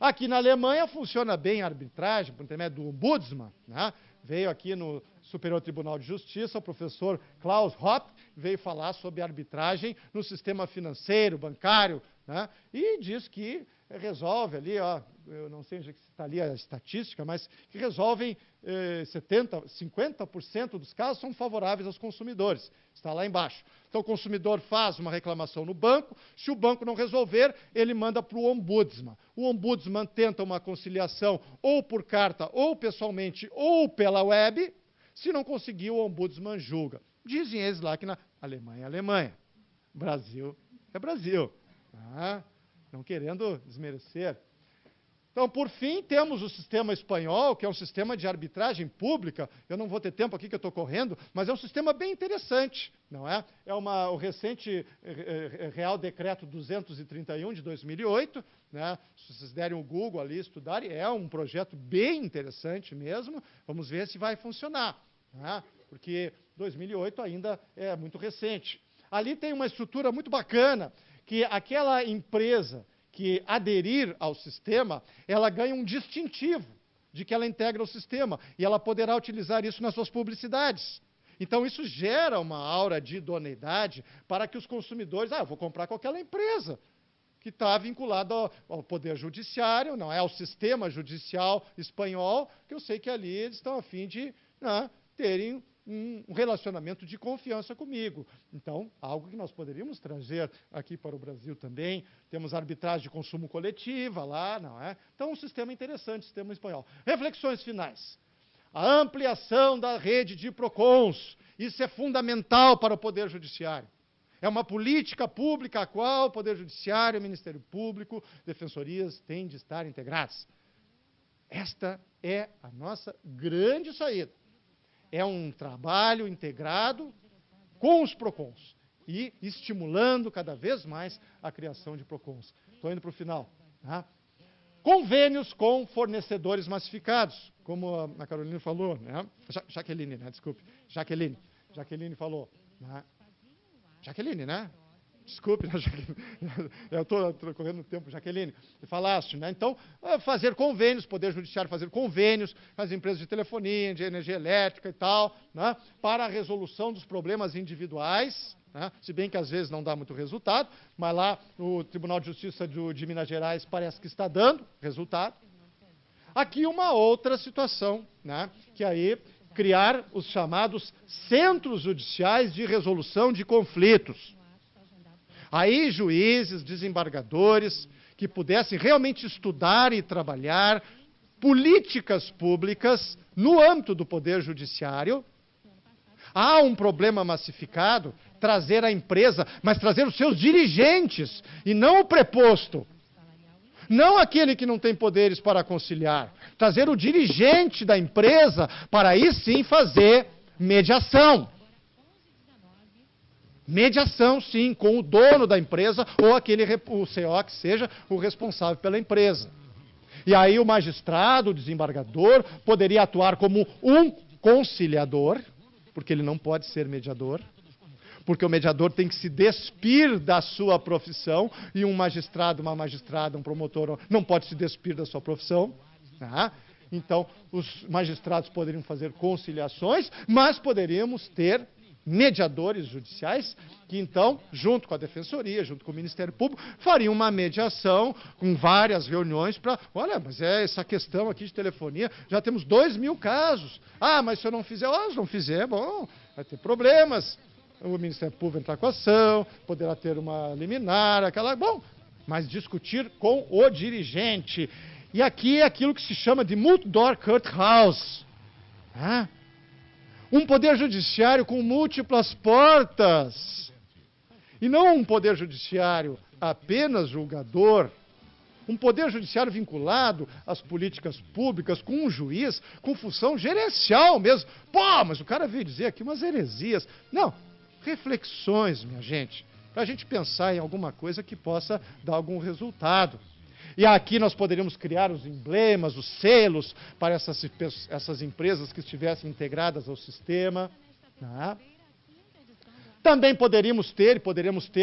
Aqui na Alemanha funciona bem a arbitragem, por intermédio do Ombudsman, né? Veio aqui no Superior Tribunal de Justiça, o professor Klaus Hopp veio falar sobre arbitragem no sistema financeiro, bancário, né? E diz que resolve ali, ó, eu não sei onde está ali a estatística, mas que resolvem 50% dos casos são favoráveis aos consumidores. Está lá embaixo. Então, o consumidor faz uma reclamação no banco, se o banco não resolver, ele manda para o Ombudsman. O Ombudsman tenta uma conciliação ou por carta, ou pessoalmente, ou pela web. Se não conseguir, o Ombudsman julga. Dizem eles lá que na Alemanha é Alemanha. Brasil é Brasil. Não querendo desmerecer. Então, por fim, temos o sistema espanhol, que é um sistema de arbitragem pública. Eu não vou ter tempo aqui que eu estou correndo, mas é um sistema bem interessante, não é? É o recente Real Decreto 231 de 2008, né? Se vocês derem o Google ali, estudarem, é um projeto bem interessante mesmo. Vamos ver se vai funcionar, né? Porque 2008 ainda é muito recente. Ali tem uma estrutura muito bacana, que aquela empresa que aderir ao sistema, ela ganha um distintivo de que ela integra o sistema, e ela poderá utilizar isso nas suas publicidades. Então, isso gera uma aura de idoneidade para que os consumidores, eu vou comprar com aquela empresa que está vinculada ao Poder Judiciário, não é ao sistema judicial espanhol, que eu sei que ali eles estão a fim de terem um relacionamento de confiança comigo. Então, algo que nós poderíamos trazer aqui para o Brasil também. Temos arbitragem de consumo coletiva lá, não é? Então, um sistema interessante, o sistema espanhol. Reflexões finais. A ampliação da rede de PROCONs. Isso é fundamental para o Poder Judiciário. É uma política pública a qual o Poder Judiciário, o Ministério Público, defensorias têm de estar integradas. Esta é a nossa grande saída. É um trabalho integrado com os PROCONs e estimulando cada vez mais a criação de PROCONs. Estou indo para o final. Tá? Convênios com fornecedores massificados, como a Carolina falou, né? Jaqueline, né? Desculpe. Jaqueline falou. Né? Jaqueline, né? Desculpe, eu estou correndo o tempo, Jaqueline, falaste, né? Então, fazer convênios, Poder Judiciário fazer convênios com as empresas de telefonia, de energia elétrica e tal, né? Para a resolução dos problemas individuais, né? Se bem que às vezes não dá muito resultado, mas lá o Tribunal de Justiça de Minas Gerais parece que está dando resultado. Aqui uma outra situação, né? Que aí criar os chamados centros judiciais de resolução de conflitos. Aí juízes, desembargadores, que pudessem realmente estudar e trabalhar políticas públicas no âmbito do Poder Judiciário. Há um problema massificado, trazer a empresa, mas trazer os seus dirigentes, e não o preposto. Não aquele que não tem poderes para conciliar. Trazer o dirigente da empresa para aí sim fazer mediação. Mediação, sim, com o dono da empresa ou o CO que seja o responsável pela empresa. E aí o magistrado, o desembargador, poderia atuar como um conciliador, porque ele não pode ser mediador, porque o mediador tem que se despir da sua profissão, e um magistrado, uma magistrada, um promotor não pode se despir da sua profissão. Tá? Então, os magistrados poderiam fazer conciliações, mas poderíamos ter mediadores judiciais, que então, junto com a Defensoria, junto com o Ministério Público, fariam uma mediação com várias reuniões para, olha, mas essa questão aqui de telefonia, já temos 2.000 casos. Mas se eu não fizer, se não fizer, bom, vai ter problemas. O Ministério Público entrar com a ação, poderá ter uma liminar, mas discutir com o dirigente. E aqui é aquilo que se chama de Multidor-Kurthaus. Um poder judiciário com múltiplas portas. E não um poder judiciário apenas julgador. Um poder judiciário vinculado às políticas públicas, com um juiz, com função gerencial mesmo. Mas o cara veio dizer aqui umas heresias. Não, reflexões, minha gente, para a gente pensar em alguma coisa que possa dar algum resultado. E aqui nós poderíamos criar os emblemas, os selos para essas empresas que estivessem integradas ao sistema. Tá? Também poderíamos ter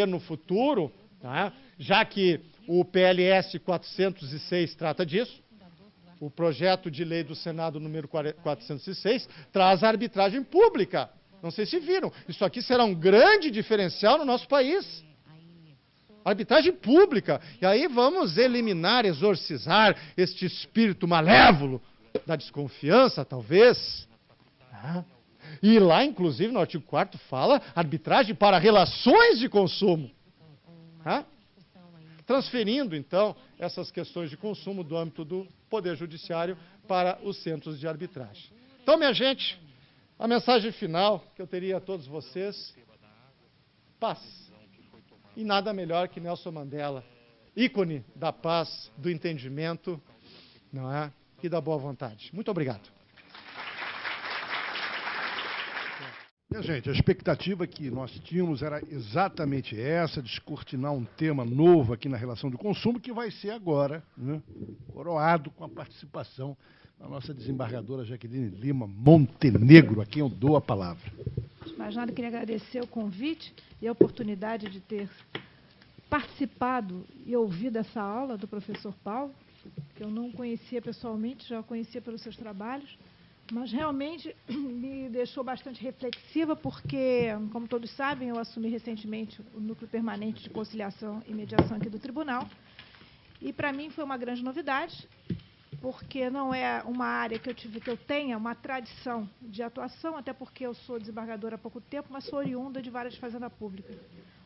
no futuro, tá? Já que O PLS 406 trata disso. O projeto de lei do Senado número 406 traz a arbitragem pública. Não sei se viram. Isso aqui será um grande diferencial no nosso país. Arbitragem pública. E aí vamos eliminar, exorcizar este espírito malévolo da desconfiança, talvez. E lá, inclusive, no artigo 4º, fala arbitragem para relações de consumo. Transferindo, então, essas questões de consumo do âmbito do Poder Judiciário para os centros de arbitragem. Então, minha gente, a mensagem final que eu teria a todos vocês: paz. E nada melhor que Nelson Mandela, ícone da paz, do entendimento, não é? E da boa vontade. Muito obrigado. Minha gente, a expectativa que nós tínhamos era exatamente essa, descortinar um tema novo aqui na relação do consumo, que vai ser agora, né, coroado com a participação da nossa desembargadora Jaqueline Lima Montenegro, a quem eu dou a palavra. Mas nada, queria agradecer o convite e a oportunidade de ter participado e ouvido essa aula do professor Paulo, que eu não conhecia pessoalmente, já conhecia pelos seus trabalhos, mas realmente me deixou bastante reflexiva, porque, como todos sabem, eu assumi recentemente o Núcleo Permanente de Conciliação e Mediação aqui do Tribunal, e para mim foi uma grande novidade, porque não é uma área que eu tenha uma tradição de atuação, até porque eu sou desembargadora há pouco tempo, mas sou oriunda de várias fazendas públicas,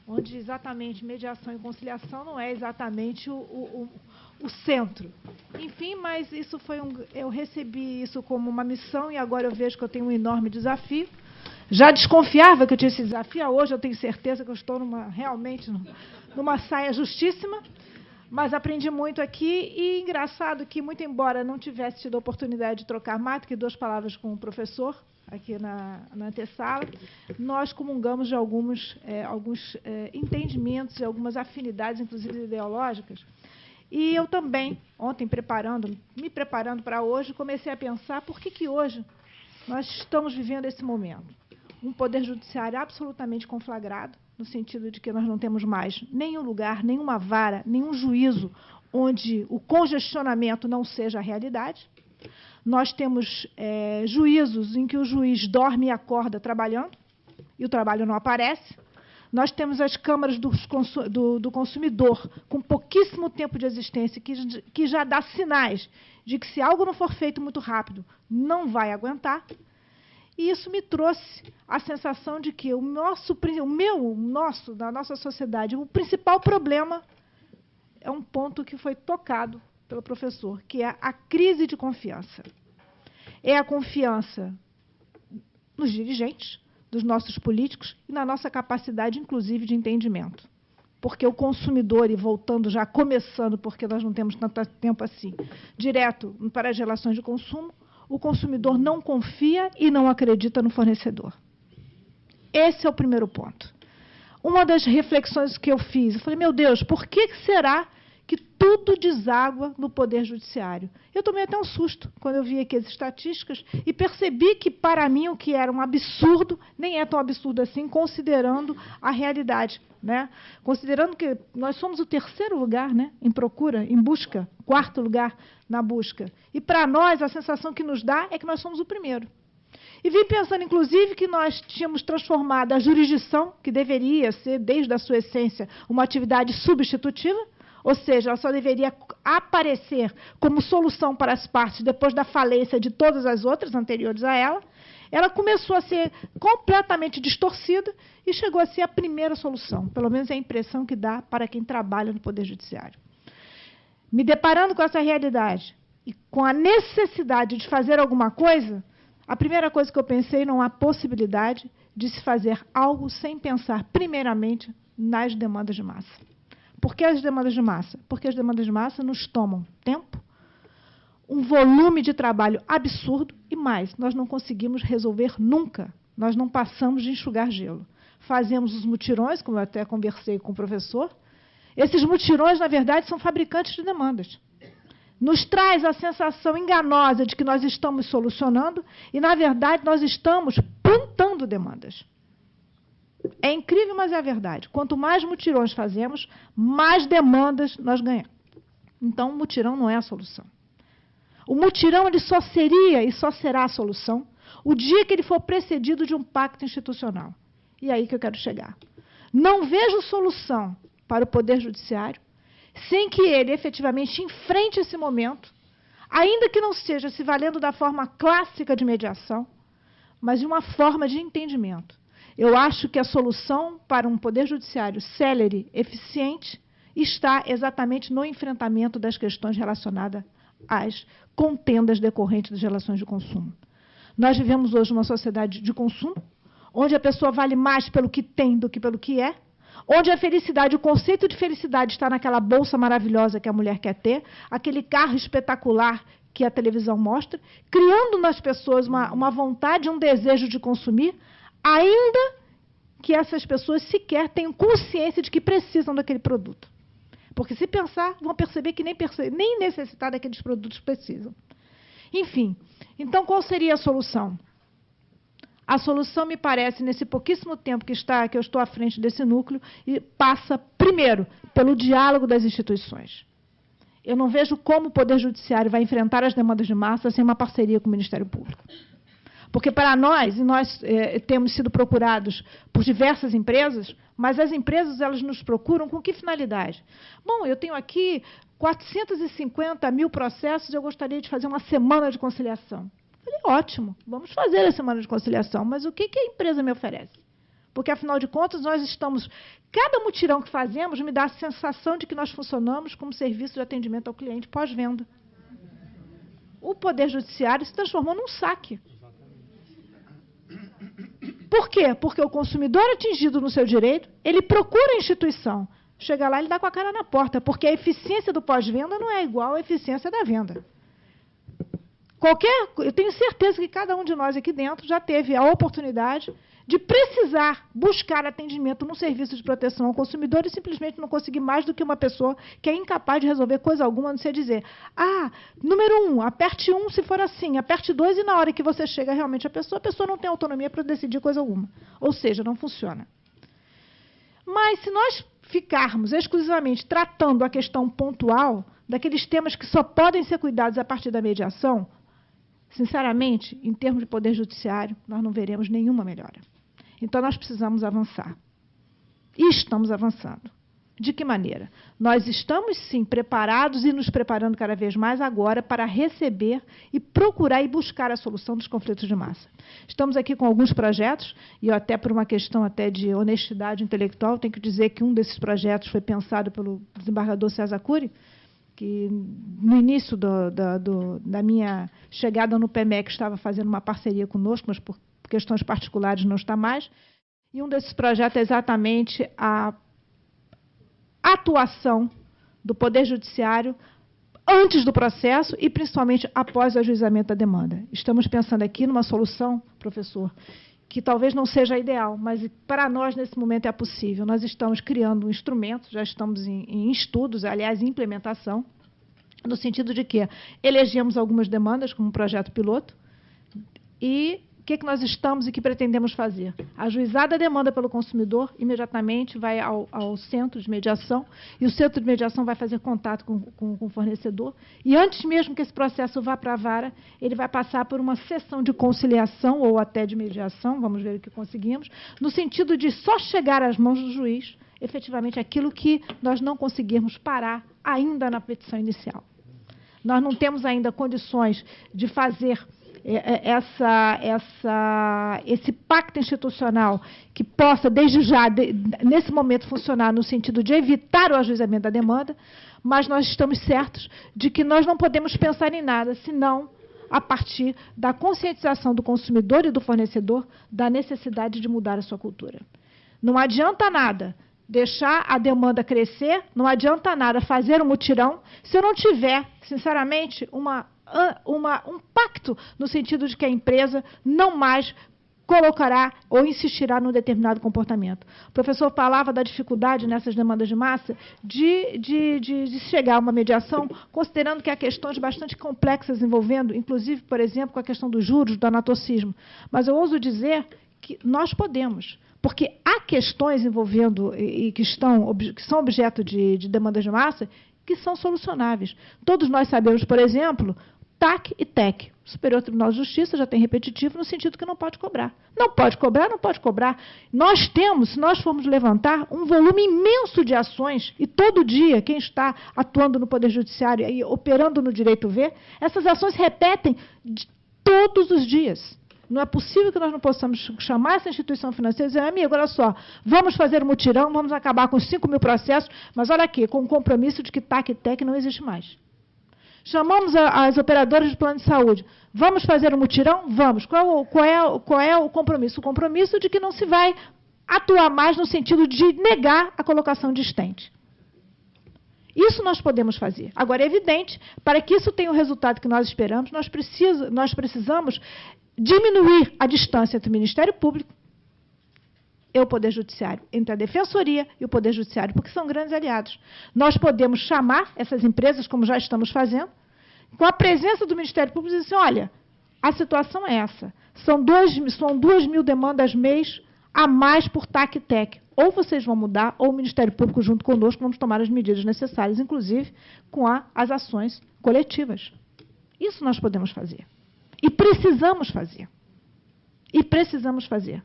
onde exatamente mediação e conciliação não é exatamente o centro. Enfim, mas isso foi eu recebi isso como uma missão e agora eu vejo que eu tenho um enorme desafio. Já desconfiava que eu tinha esse desafio, hoje eu tenho certeza que eu estou realmente numa saia justíssima. Mas aprendi muito aqui e engraçado que, muito embora não tivesse tido a oportunidade de trocar mais do que 2 palavras com o professor, aqui na antessala, nós comungamos de alguns entendimentos e algumas afinidades, inclusive ideológicas. E eu também, ontem, me preparando para hoje, comecei a pensar por que hoje nós estamos vivendo esse momento. Um poder judiciário absolutamente conflagrado, no sentido de que nós não temos mais nenhum lugar, nenhuma vara, nenhum juízo onde o congestionamento não seja a realidade. Nós temos juízos em que o juiz dorme e acorda trabalhando, e o trabalho não aparece. Nós temos as câmaras do consumidor com pouquíssimo tempo de existência, que já dá sinais de que, se algo não for feito muito rápido, não vai aguentar. E isso me trouxe a sensação de que da nossa sociedade, o principal problema é um ponto que foi tocado pelo professor, que é a crise de confiança. É a confiança nos dirigentes, dos nossos políticos e na nossa capacidade, inclusive, de entendimento. Porque o consumidor, e voltando já, começando, porque nós não temos tanto tempo assim, direto para as relações de consumo, o consumidor não confia e não acredita no fornecedor. Esse é o primeiro ponto. Uma das reflexões que eu fiz, eu falei, meu Deus, por que será que tudo deságua no Poder Judiciário? Eu tomei até um susto quando eu vi aqui as estatísticas e percebi que, para mim, o que era um absurdo, nem é tão absurdo assim, considerando a realidade, né? Considerando que nós somos o 3º lugar, né, em procura, em busca, 4º lugar na busca. E, para nós, a sensação que nos dá é que nós somos o 1º. E vim pensando, inclusive, que nós tínhamos transformado a jurisdição, que deveria ser, desde a sua essência, uma atividade substitutiva, ou seja, ela só deveria aparecer como solução para as partes depois da falência de todas as outras anteriores a ela. Ela começou a ser completamente distorcida e chegou a ser a primeira solução, pelo menos é a impressão que dá para quem trabalha no Poder Judiciário. Me deparando com essa realidade e com a necessidade de fazer alguma coisa, a primeira coisa que eu pensei, não há possibilidade de se fazer algo sem pensar, primeiramente, nas demandas de massa. Por que as demandas de massa? Porque as demandas de massa nos tomam tempo, um volume de trabalho absurdo e mais, nós não conseguimos resolver nunca. Nós não passamos de enxugar gelo. Fazemos os mutirões, como eu até conversei com o professor. Esses mutirões, na verdade, são fabricantes de demandas. Nos traz a sensação enganosa de que nós estamos solucionando e, na verdade, nós estamos plantando demandas. É incrível, mas é a verdade. Quanto mais mutirões fazemos, mais demandas nós ganhamos. Então, o mutirão não é a solução. O mutirão ele só seria e só será a solução o dia que ele for precedido de um pacto institucional. E é aí que eu quero chegar. Não vejo solução para o Poder Judiciário sem que ele efetivamente enfrente esse momento, ainda que não seja se valendo da forma clássica de mediação, mas de uma forma de entendimento. Eu acho que a solução para um Poder Judiciário célere, eficiente, está exatamente no enfrentamento das questões relacionadas às contendas decorrentes das relações de consumo. Nós vivemos hoje uma sociedade de consumo, onde a pessoa vale mais pelo que tem do que pelo que é, onde a felicidade, o conceito de felicidade está naquela bolsa maravilhosa que a mulher quer ter, aquele carro espetacular que a televisão mostra, criando nas pessoas uma vontade, um desejo de consumir, ainda que essas pessoas sequer tenham consciência de que precisam daquele produto. Porque se pensar, vão perceber que nem necessitar daqueles produtos precisam. Enfim, então qual seria a solução? A solução, me parece, nesse pouquíssimo tempo que eu estou à frente desse núcleo, e passa, primeiro, pelo diálogo das instituições. Eu não vejo como o Poder Judiciário vai enfrentar as demandas de massa sem uma parceria com o Ministério Público. Porque para nós, e nós temos sido procurados por diversas empresas, mas as empresas elas nos procuram com que finalidade? Bom, eu tenho aqui 450 mil processos e eu gostaria de fazer uma semana de conciliação. Falei, ótimo, vamos fazer a semana de conciliação, mas o que a empresa me oferece? Porque, afinal de contas, nós estamos... Cada mutirão que fazemos me dá a sensação de que nós funcionamos como serviço de atendimento ao cliente pós-venda. O Poder Judiciário se transformou num saque. Por quê? Porque o consumidor atingido no seu direito, ele procura a instituição. Chega lá, ele dá com a cara na porta, porque a eficiência do pós-venda não é igual à eficiência da venda. Eu tenho certeza que cada um de nós aqui dentro já teve a oportunidade de precisar buscar atendimento num serviço de proteção ao consumidor e simplesmente não conseguir mais do que uma pessoa que é incapaz de resolver coisa alguma, a não ser dizer, número 1, aperte 1 se for assim, aperte 2 e na hora que você chega realmente a pessoa não tem autonomia para decidir coisa alguma. Ou seja, não funciona. Mas se nós ficarmos exclusivamente tratando a questão pontual, daqueles temas que só podem ser cuidados a partir da mediação, sinceramente, em termos de Poder Judiciário, nós não veremos nenhuma melhora. Então, nós precisamos avançar. E estamos avançando. De que maneira? Nós estamos, sim, preparados e nos preparando cada vez mais agora para receber e procurar e buscar a solução dos conflitos de massa. Estamos aqui com alguns projetos, e eu até por uma questão até de honestidade intelectual, tenho que dizer que um desses projetos foi pensado pelo desembargador César Cury, que no início da minha chegada no PMEC estava fazendo uma parceria conosco, mas por questões particulares não está mais. E um desses projetos é exatamente a atuação do Poder Judiciário antes do processo e, principalmente, após o ajuizamento da demanda. Estamos pensando aqui numa solução, professor, que talvez não seja ideal, mas para nós, nesse momento, é possível. Nós estamos criando um instrumento, já estamos em estudos, aliás, em implementação, no sentido de que elegemos algumas demandas como um projeto piloto e o que nós estamos e que pretendemos fazer? Ajuizada a demanda pelo consumidor, imediatamente vai ao centro de mediação e o centro de mediação vai fazer contato com o fornecedor e antes mesmo que esse processo vá para a vara, ele vai passar por uma sessão de conciliação ou até de mediação, vamos ver o que conseguimos, no sentido de só chegar às mãos do juiz, efetivamente, aquilo que nós não conseguirmos parar ainda na petição inicial. Nós não temos ainda condições de fazer esse pacto institucional que possa, desde já, nesse momento, funcionar no sentido de evitar o ajuizamento da demanda, mas nós estamos certos de que nós não podemos pensar em nada, senão a partir da conscientização do consumidor e do fornecedor da necessidade de mudar a sua cultura. Não adianta nada deixar a demanda crescer, não adianta nada fazer um mutirão, se eu não tiver, sinceramente, um pacto no sentido de que a empresa não mais colocará ou insistirá num determinado comportamento. O professor falava da dificuldade nessas demandas de massa de chegar a uma mediação, considerando que há questões bastante complexas envolvendo, inclusive, por exemplo, com a questão dos juros, do anatocismo. Mas eu ouso dizer que nós podemos, Porque há questões envolvendo e que são objeto de demandas de massa que são solucionáveis. Todos nós sabemos, por exemplo, TAC e TEC. O Superior Tribunal de Justiça já tem repetitivo no sentido que não pode cobrar. Não pode cobrar, não pode cobrar. Nós temos, se nós formos levantar, um volume imenso de ações, e todo dia, quem está atuando no Poder Judiciário e operando no direito vê, essas ações se repetem todos os dias. Não é possível que nós não possamos chamar essa instituição financeira e dizer, amigo, olha só, vamos fazer um mutirão, vamos acabar com os 5.000 processos, mas olha aqui, com o compromisso de que TAC e TEC não existe mais. Chamamos as operadoras de plano de saúde. Vamos fazer um mutirão? Vamos. Qual é o compromisso? O compromisso de que não se vai atuar mais no sentido de negar a colocação de estente. Isso nós podemos fazer. Agora, é evidente, para que isso tenha o resultado que nós esperamos, nós precisamos diminuir a distância entre o Ministério Público e o Poder Judiciário, entre a Defensoria e o Poder Judiciário, porque são grandes aliados. Nós podemos chamar essas empresas, como já estamos fazendo, com a presença do Ministério Público e dizer assim, olha, a situação é essa, são 2.000 demandas mês a mais por TAC e TEC. Ou vocês vão mudar, ou o Ministério Público, junto conosco, vamos tomar as medidas necessárias, inclusive com as ações coletivas. Isso nós podemos fazer. E precisamos fazer.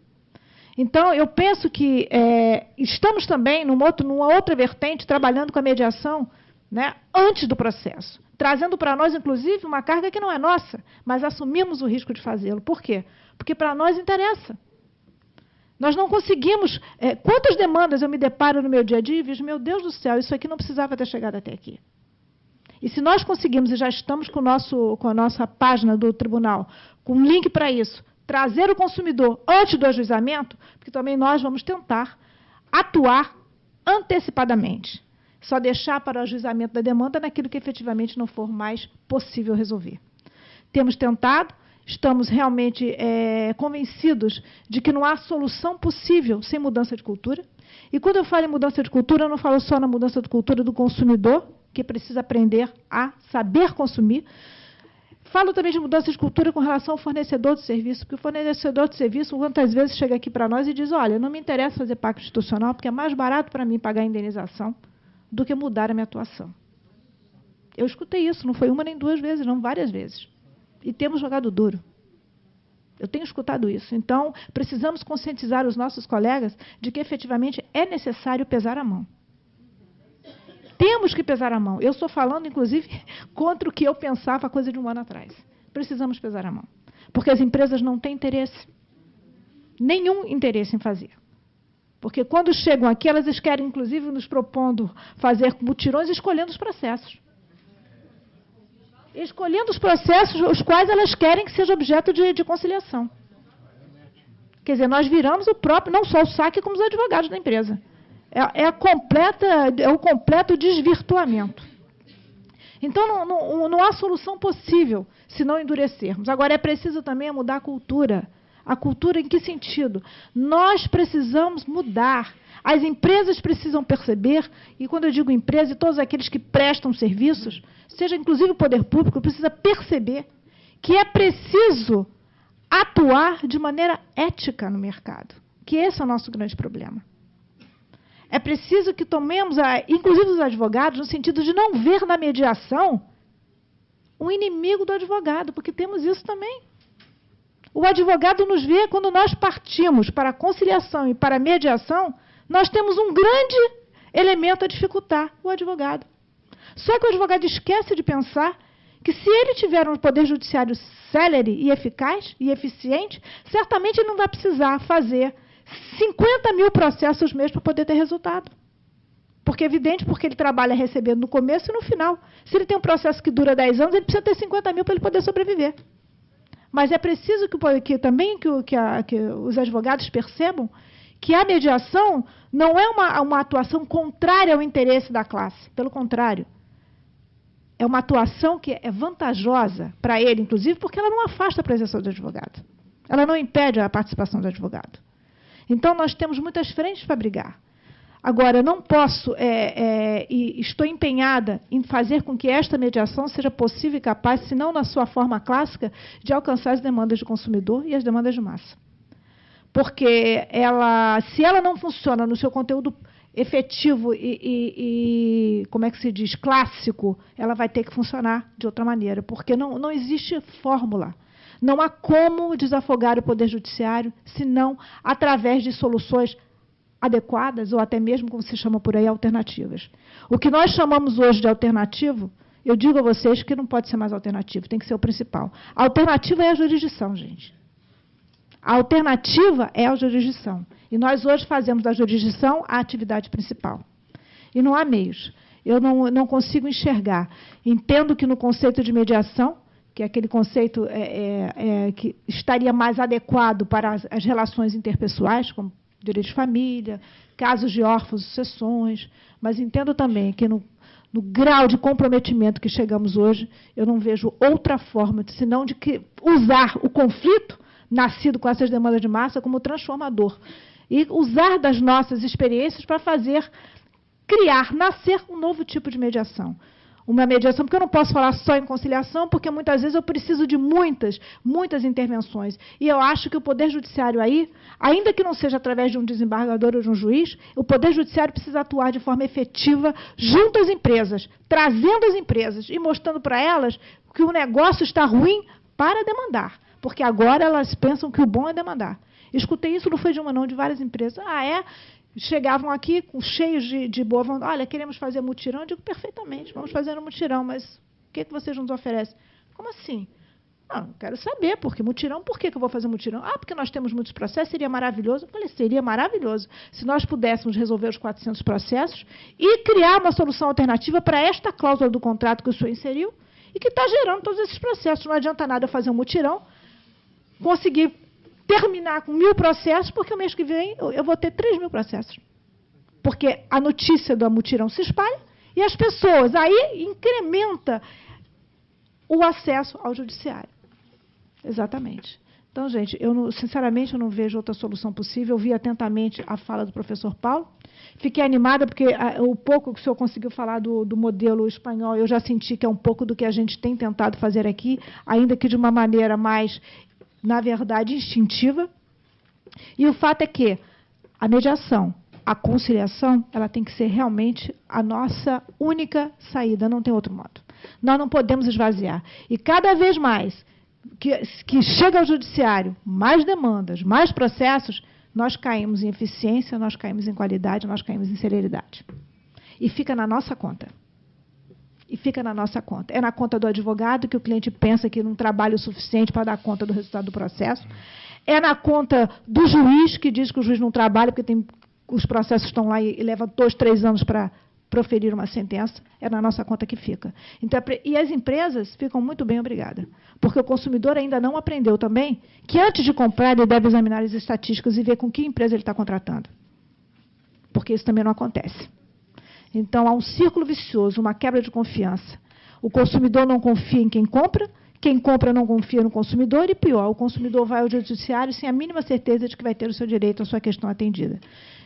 Então, eu penso que estamos também, numa outra vertente, trabalhando com a mediação, né, antes do processo, trazendo para nós, inclusive, uma carga que não é nossa, mas assumimos o risco de fazê-lo. Por quê? Porque para nós interessa. Nós não conseguimos... quantas demandas eu me deparo no meu dia a dia e vejo, meu Deus do céu, isso aqui não precisava ter chegado até aqui. E se nós conseguimos, e já estamos com a nossa página do tribunal, com um link para isso, trazer o consumidor antes do ajuizamento, porque também nós vamos tentar atuar antecipadamente. Só deixar para o ajuizamento da demanda naquilo que efetivamente não for mais possível resolver. Temos tentado, estamos realmente convencidos de que não há solução possível sem mudança de cultura. E quando eu falo em mudança de cultura, eu não falo só na mudança de cultura do consumidor, que precisa aprender a saber consumir. Falo também de mudança de cultura com relação ao fornecedor de serviço, porque o fornecedor de serviço, quantas vezes chega aqui para nós e diz, olha, não me interessa fazer pacto institucional, porque é mais barato para mim pagar a indenização do que mudar a minha atuação. Eu escutei isso, não foi uma nem duas vezes, não, várias vezes. E temos jogado duro. Eu tenho escutado isso. Então, precisamos conscientizar os nossos colegas de que, efetivamente, é necessário pesar a mão. Temos que pesar a mão. Eu estou falando, inclusive, contra o que eu pensava há coisa de um ano atrás. Precisamos pesar a mão. Porque as empresas não têm interesse. Nenhum interesse em fazer. Porque quando chegam aqui, elas querem, inclusive, nos propondo fazer mutirões escolhendo os processos. Escolhendo os processos os quais elas querem que seja objeto de conciliação. Quer dizer, nós viramos o próprio, não só o saque, como os advogados da empresa. É o completo desvirtuamento. Então, não há solução possível se não endurecermos. Agora, é preciso também mudar a cultura. A cultura em que sentido? Nós precisamos mudar. As empresas precisam perceber, e quando eu digo empresa, todos aqueles que prestam serviços, seja inclusive o poder público, precisa perceber que é preciso atuar de maneira ética no mercado. Que esse é o nosso grande problema. É preciso que tomemos, inclusive os advogados, no sentido de não ver na mediação um inimigo do advogado, porque temos isso também. O advogado nos vê quando nós partimos para a conciliação e para a mediação, nós temos um grande elemento a dificultar, o advogado. Só que o advogado esquece de pensar que se ele tiver um poder judiciário célere e eficaz e eficiente, certamente ele não vai precisar fazer 50.000 processos mesmo para poder ter resultado. Porque é evidente, porque ele trabalha recebendo no começo e no final. Se ele tem um processo que dura 10 anos, ele precisa ter 50.000 para ele poder sobreviver. Mas é preciso que os advogados percebam que a mediação não é uma atuação contrária ao interesse da classe. Pelo contrário, é uma atuação que é vantajosa para ele, inclusive, porque ela não afasta a presença do advogado. Ela não impede a participação do advogado. Então, nós temos muitas frentes para brigar. Agora, não posso, e estou empenhada em fazer com que esta mediação seja possível e capaz, se não na sua forma clássica, de alcançar as demandas do consumidor e as demandas de massa. porque se ela não funciona no seu conteúdo efetivo e como é que se diz, clássico, ela vai ter que funcionar de outra maneira, porque não existe fórmula. Não há como desafogar o Poder Judiciário, senão através de soluções adequadas, ou até mesmo, como se chama por aí, alternativas. O que nós chamamos hoje de alternativo, eu digo a vocês que não pode ser mais alternativo, tem que ser o principal. A alternativa é a jurisdição, gente. A alternativa é a jurisdição. E nós hoje fazemos da jurisdição a atividade principal. E não há meios. Eu não consigo enxergar. Entendo que no conceito de mediação, que é aquele conceito que estaria mais adequado para as relações interpessoais, como direito de família, casos de órfãos e sucessões, mas entendo também que no grau de comprometimento que chegamos hoje, eu não vejo outra forma, senão de usar o conflito nascido com essas demandas de massa como transformador. E usar das nossas experiências para nascer um novo tipo de mediação. Uma mediação, porque eu não posso falar só em conciliação, porque muitas vezes eu preciso de muitas intervenções. E eu acho que o Poder Judiciário aí, ainda que não seja através de um desembargador ou de um juiz, o Poder Judiciário precisa atuar de forma efetiva junto às empresas, trazendo as empresas e mostrando para elas que o negócio está ruim para demandar. Porque agora elas pensam que o bom é demandar. Escutei isso, não foi de uma não, de várias empresas. Chegavam aqui cheios de boa vontade. Olha, queremos fazer mutirão. Eu digo, perfeitamente, vamos fazer um mutirão, mas o que vocês nos oferecem? Como assim? Não, quero saber, porque mutirão, por que eu vou fazer mutirão? Porque nós temos muitos processos, seria maravilhoso. Eu falei, seria maravilhoso se nós pudéssemos resolver os 400 processos e criar uma solução alternativa para esta cláusula do contrato que o senhor inseriu e que está gerando todos esses processos. Não adianta nada eu fazer um mutirão, conseguir terminar com 1.000 processos, porque o mês que vem eu vou ter 3.000 processos. Porque a notícia do mutirão se espalha e as pessoas, aí incrementa o acesso ao judiciário. Exatamente. Então, gente, sinceramente, eu não vejo outra solução possível. Eu vi atentamente a fala do professor Paulo. Fiquei animada, porque o pouco que o senhor conseguiu falar do modelo espanhol, eu já senti que é um pouco do que a gente tem tentado fazer aqui, ainda que de uma maneira mais, na verdade, instintiva. E o fato é que a mediação, a conciliação, ela tem que ser realmente a nossa única saída, não tem outro modo. Nós não podemos esvaziar. E cada vez mais que chega ao judiciário mais demandas, mais processos, nós caímos em eficiência, nós caímos em qualidade, nós caímos em celeridade. E fica na nossa conta. E fica na nossa conta. É na conta do advogado, que o cliente pensa que não trabalha o suficiente para dar conta do resultado do processo. É na conta do juiz, que diz que o juiz não trabalha porque os processos estão lá e leva 2, 3 anos para proferir uma sentença. É na nossa conta que fica. Então, e as empresas ficam muito bem, obrigada. Porque o consumidor ainda não aprendeu também que, antes de comprar, ele deve examinar as estatísticas e ver com que empresa ele está contratando. Porque isso também não acontece. Então, há um círculo vicioso, uma quebra de confiança. O consumidor não confia em quem compra não confia no consumidor e, pior, o consumidor vai ao judiciário sem a mínima certeza de que vai ter o seu direito, a sua questão atendida.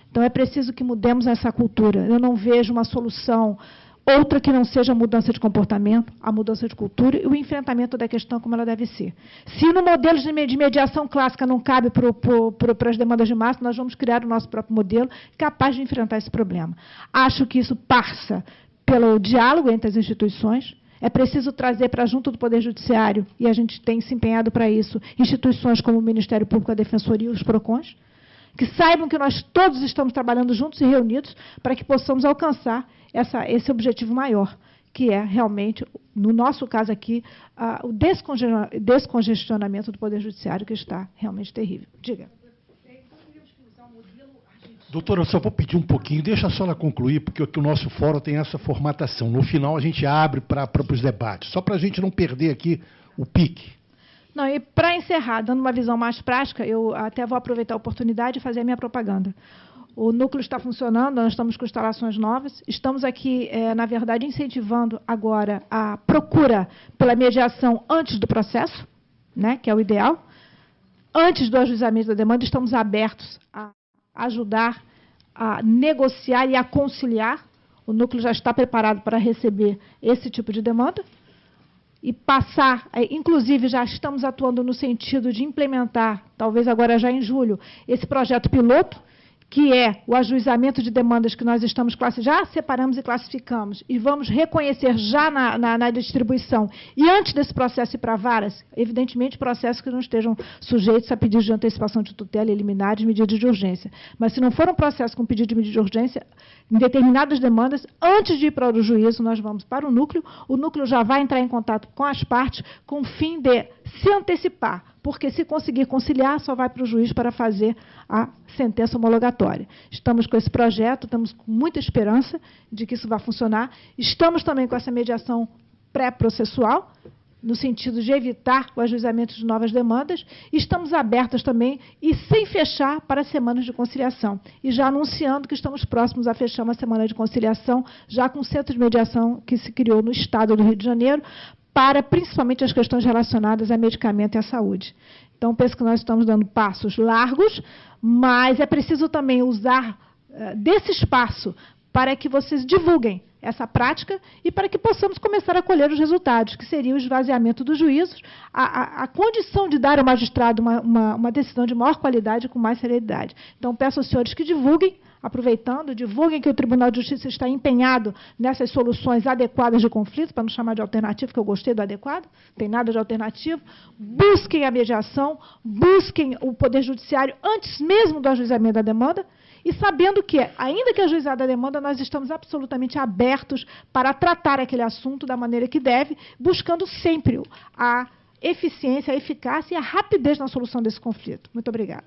Então, é preciso que mudemos essa cultura. Eu não vejo uma solução outra que não seja a mudança de comportamento, a mudança de cultura e o enfrentamento da questão como ela deve ser. Se no modelo de mediação clássica não cabe para as demandas de massa, nós vamos criar o nosso próprio modelo capaz de enfrentar esse problema. Acho que isso passa pelo diálogo entre as instituições. É preciso trazer para junto do Poder Judiciário, e a gente tem se empenhado para isso, instituições como o Ministério Público, a Defensoria e os PROCONs, que saibam que nós todos estamos trabalhando juntos e reunidos para que possamos alcançar esse objetivo maior, que é realmente, no nosso caso aqui, o descongestionamento do Poder Judiciário, que está realmente terrível. Diga. Doutora, eu só vou pedir um pouquinho, deixa só ela concluir, porque o nosso fórum tem essa formatação. No final, a gente abre para os debates, só para a gente não perder aqui o pique. Não, e para encerrar, dando uma visão mais prática, eu até vou aproveitar a oportunidade e fazer a minha propaganda. O núcleo está funcionando, nós estamos com instalações novas, estamos aqui, na verdade, incentivando agora a procura pela mediação antes do processo, né, que é o ideal. Antes do ajuizamento da demanda, estamos abertos a ajudar a negociar e a conciliar. O núcleo já está preparado para receber esse tipo de demanda. e passar, inclusive já estamos atuando no sentido de implementar, talvez agora já em julho, esse projeto piloto, que é o ajuizamento de demandas que nós estamos já separamos e classificamos, e vamos reconhecer já na distribuição, e antes desse processo ir para varas, evidentemente processos que não estejam sujeitos a pedidos de antecipação de tutela, liminares, medidas de urgência. Mas se não for um processo com pedido de medida de urgência, em determinadas demandas, antes de ir para o juízo, nós vamos para o núcleo já vai entrar em contato com as partes, com o fim de se antecipar, porque se conseguir conciliar, só vai para o juiz para fazer a sentença homologatória. Estamos com esse projeto, estamos com muita esperança de que isso vai funcionar. Estamos também com essa mediação pré-processual, no sentido de evitar o ajuizamento de novas demandas. Estamos abertos também, e sem fechar, para as semanas de conciliação. E já anunciando que estamos próximos a fechar uma semana de conciliação, já com o centro de mediação que se criou no Estado do Rio de Janeiro, para principalmente as questões relacionadas a medicamento e à saúde. Então, penso que nós estamos dando passos largos, mas é preciso também usar desse espaço para que vocês divulguem essa prática e para que possamos começar a colher os resultados, que seria o esvaziamento dos juízos, a condição de dar ao magistrado uma decisão de maior qualidade e com mais celeridade. Então, peço aos senhores que divulguem, aproveitando, divulguem que o Tribunal de Justiça está empenhado nessas soluções adequadas de conflito, para não chamar de alternativo, que eu gostei do adequado, não tem nada de alternativo. Busquem a mediação, busquem o Poder Judiciário antes mesmo do ajuizamento da demanda, e sabendo que, ainda que ajuizada a demanda, nós estamos absolutamente abertos para tratar aquele assunto da maneira que deve, buscando sempre a eficiência, a eficácia e a rapidez na solução desse conflito. Muito obrigada.